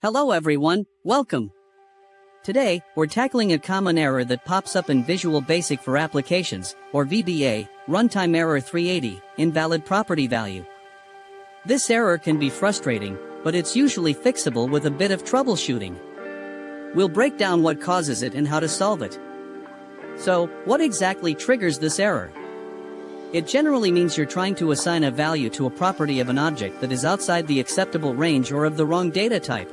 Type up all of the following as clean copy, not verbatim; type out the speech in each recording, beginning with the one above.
Hello everyone, welcome. Today, we're tackling a common error that pops up in Visual Basic for Applications, or VBA, Runtime Error 380, Invalid Property Value. This error can be frustrating, but it's usually fixable with a bit of troubleshooting. We'll break down what causes it and how to solve it. So, what exactly triggers this error? It generally means you're trying to assign a value to a property of an object that is outside the acceptable range or of the wrong data type.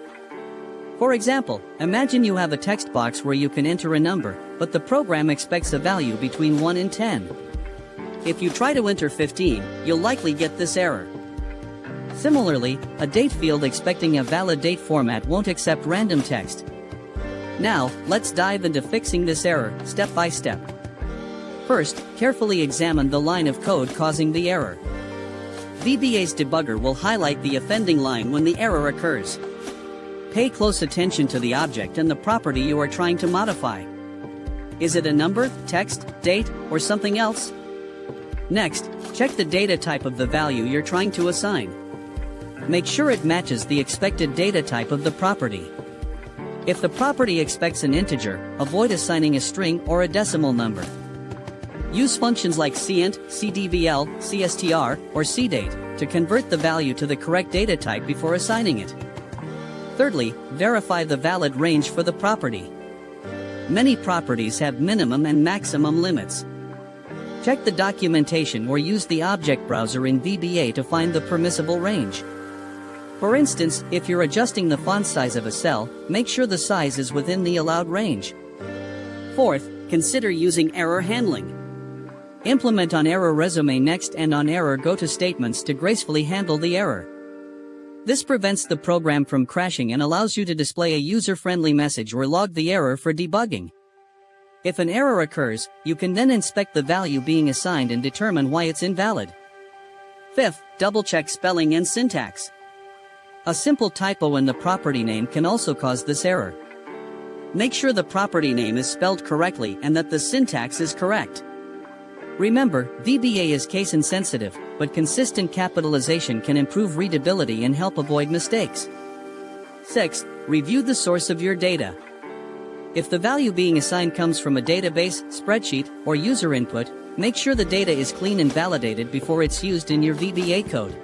For example, imagine you have a text box where you can enter a number, but the program expects a value between 1 and 10. If you try to enter 15, you'll likely get this error. Similarly, a date field expecting a valid date format won't accept random text. Now, let's dive into fixing this error, step by step. First, carefully examine the line of code causing the error. VBA's debugger will highlight the offending line when the error occurs. Pay close attention to the object and the property you are trying to modify. Is it a number, text, date, or something else? Next, check the data type of the value you're trying to assign. Make sure it matches the expected data type of the property. If the property expects an integer, avoid assigning a string or a decimal number. Use functions like cint, cdvl, cstr, or cdate to convert the value to the correct data type before assigning it. Thirdly, verify the valid range for the property. Many properties have minimum and maximum limits. Check the documentation or use the object browser in VBA to find the permissible range. For instance, if you're adjusting the font size of a cell, make sure the size is within the allowed range. Fourth, consider using error handling. Implement on-error resume next and on-error go-to statements to gracefully handle the error. This prevents the program from crashing and allows you to display a user-friendly message or log the error for debugging. If an error occurs, you can then inspect the value being assigned and determine why it's invalid. Fifth, double-check spelling and syntax. A simple typo in the property name can also cause this error. Make sure the property name is spelled correctly and that the syntax is correct. Remember, VBA is case-insensitive, but consistent capitalization can improve readability and help avoid mistakes. Sixth, review the source of your data. If the value being assigned comes from a database, spreadsheet, or user input, make sure the data is clean and validated before it's used in your VBA code.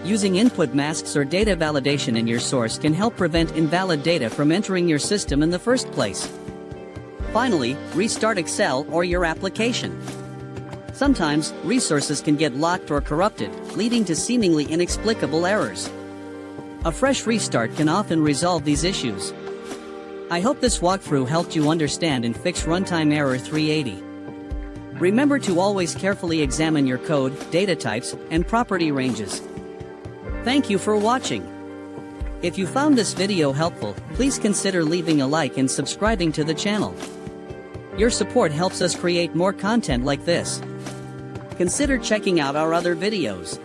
Using input masks or data validation in your source can help prevent invalid data from entering your system in the first place. Finally, restart Excel or your application. Sometimes, resources can get locked or corrupted, leading to seemingly inexplicable errors. A fresh restart can often resolve these issues. I hope this walkthrough helped you understand and fix Runtime Error 380. Remember to always carefully examine your code, data types, and property ranges. Thank you for watching. If you found this video helpful, please consider leaving a like and subscribing to the channel. Your support helps us create more content like this. Consider checking out our other videos.